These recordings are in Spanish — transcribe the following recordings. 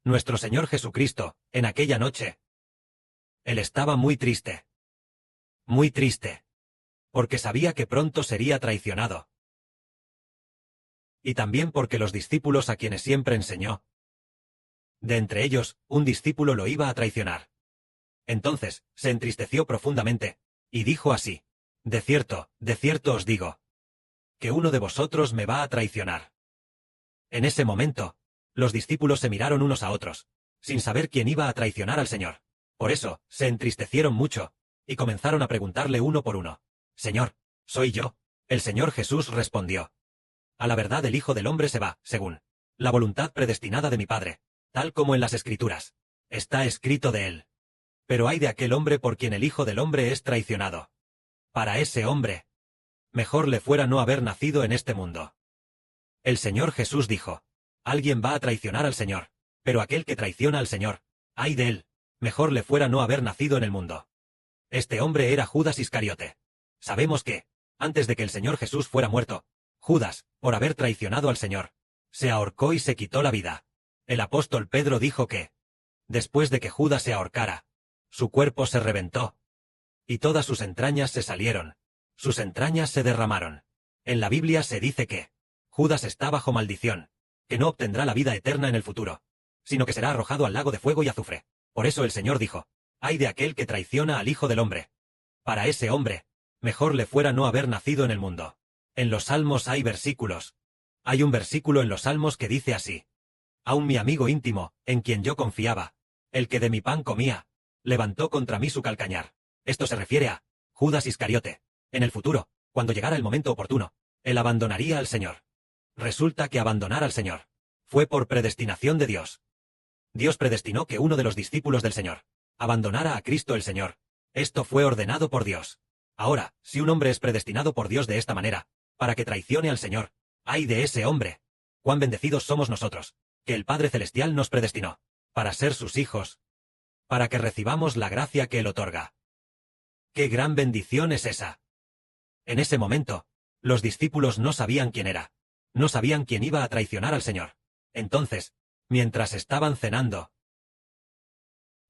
nuestro Señor Jesucristo, en aquella noche. Él estaba muy triste. Muy triste. Porque sabía que pronto sería traicionado. Y también porque los discípulos a quienes siempre enseñó, de entre ellos, un discípulo lo iba a traicionar. Entonces, se entristeció profundamente, y dijo así: de cierto os digo, que uno de vosotros me va a traicionar. En ese momento, los discípulos se miraron unos a otros, sin saber quién iba a traicionar al Señor. Por eso, se entristecieron mucho, y comenzaron a preguntarle uno por uno: Señor, ¿soy yo? El Señor Jesús respondió: a la verdad el Hijo del Hombre se va, según la voluntad predestinada de mi Padre, tal como en las Escrituras está escrito de él. Pero ay de aquel hombre por quien el Hijo del Hombre es traicionado. Para ese hombre, mejor le fuera no haber nacido en este mundo. El Señor Jesús dijo: alguien va a traicionar al Señor, pero aquel que traiciona al Señor, ay de él, mejor le fuera no haber nacido en el mundo. Este hombre era Judas Iscariote. Sabemos que, antes de que el Señor Jesús fuera muerto, Judas, por haber traicionado al Señor, se ahorcó y se quitó la vida. El apóstol Pedro dijo que, después de que Judas se ahorcara, su cuerpo se reventó, y todas sus entrañas se salieron, sus entrañas se derramaron. En la Biblia se dice que Judas está bajo maldición, que no obtendrá la vida eterna en el futuro, sino que será arrojado al lago de fuego y azufre. Por eso el Señor dijo: ay de aquel que traiciona al Hijo del Hombre. Para ese hombre, mejor le fuera no haber nacido en el mundo. En los Salmos hay versículos. Hay un versículo en los Salmos que dice así: aun mi amigo íntimo, en quien yo confiaba, el que de mi pan comía, levantó contra mí su calcañar. Esto se refiere a Judas Iscariote. En el futuro, cuando llegara el momento oportuno, él abandonaría al Señor. Resulta que abandonar al Señor fue por predestinación de Dios. Dios predestinó que uno de los discípulos del Señor abandonara a Cristo el Señor. Esto fue ordenado por Dios. Ahora, si un hombre es predestinado por Dios de esta manera, para que traicione al Señor, ¡ay de ese hombre! ¡Cuán bendecidos somos nosotros, que el Padre Celestial nos predestinó, para ser sus hijos, para que recibamos la gracia que Él otorga! ¡Qué gran bendición es esa! En ese momento, los discípulos no sabían quién era, no sabían quién iba a traicionar al Señor. Entonces, mientras estaban cenando,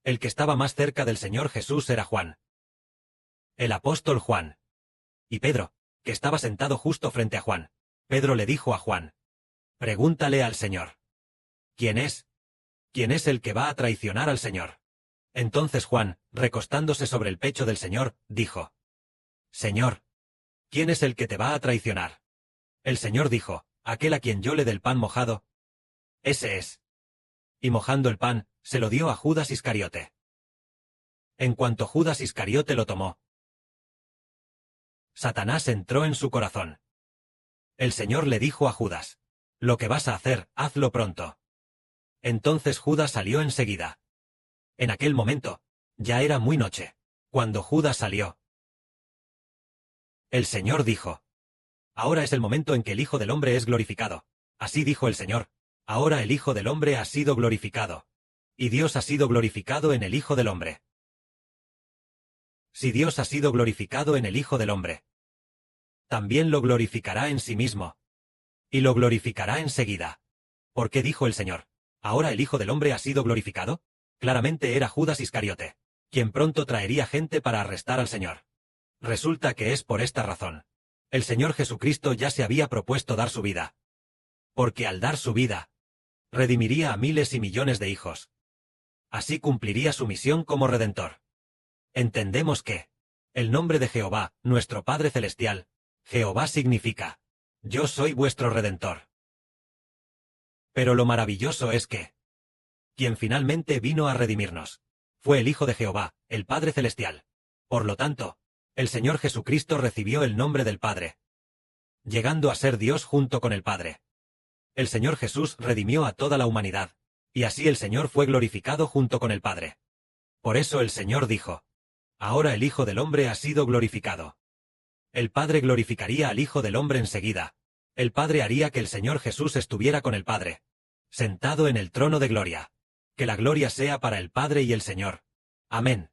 el que estaba más cerca del Señor Jesús era Juan, el apóstol Juan. Y Pedro, que estaba sentado justo frente a Juan. Pedro le dijo a Juan: pregúntale al Señor. ¿Quién es? ¿Quién es el que va a traicionar al Señor? Entonces Juan, recostándose sobre el pecho del Señor, dijo: Señor, ¿quién es el que te va a traicionar? El Señor dijo: aquel a quien yo le dé el pan mojado. Ese es. Y mojando el pan, se lo dio a Judas Iscariote. En cuanto Judas Iscariote lo tomó, Satanás entró en su corazón. El Señor le dijo a Judas: lo que vas a hacer, hazlo pronto. Entonces Judas salió enseguida. En aquel momento, ya era muy noche. Cuando Judas salió, el Señor dijo: ahora es el momento en que el Hijo del Hombre es glorificado. Así dijo el Señor: ahora el Hijo del Hombre ha sido glorificado. Y Dios ha sido glorificado en el Hijo del Hombre. Si Dios ha sido glorificado en el Hijo del Hombre, también lo glorificará en sí mismo. Y lo glorificará enseguida. ¿Por qué dijo el Señor: ahora el Hijo del Hombre ha sido glorificado? Claramente era Judas Iscariote, quien pronto traería gente para arrestar al Señor. Resulta que es por esta razón. El Señor Jesucristo ya se había propuesto dar su vida. Porque al dar su vida, redimiría a miles y millones de hijos. Así cumpliría su misión como Redentor. Entendemos que el nombre de Jehová, nuestro Padre Celestial, Jehová significa: yo soy vuestro Redentor. Pero lo maravilloso es que quien finalmente vino a redimirnos fue el Hijo de Jehová, el Padre Celestial. Por lo tanto, el Señor Jesucristo recibió el nombre del Padre, llegando a ser Dios junto con el Padre. El Señor Jesús redimió a toda la humanidad, y así el Señor fue glorificado junto con el Padre. Por eso el Señor dijo: ahora el Hijo del Hombre ha sido glorificado. El Padre glorificaría al Hijo del Hombre enseguida. El Padre haría que el Señor Jesús estuviera con el Padre, sentado en el trono de gloria. Que la gloria sea para el Padre y el Señor. Amén.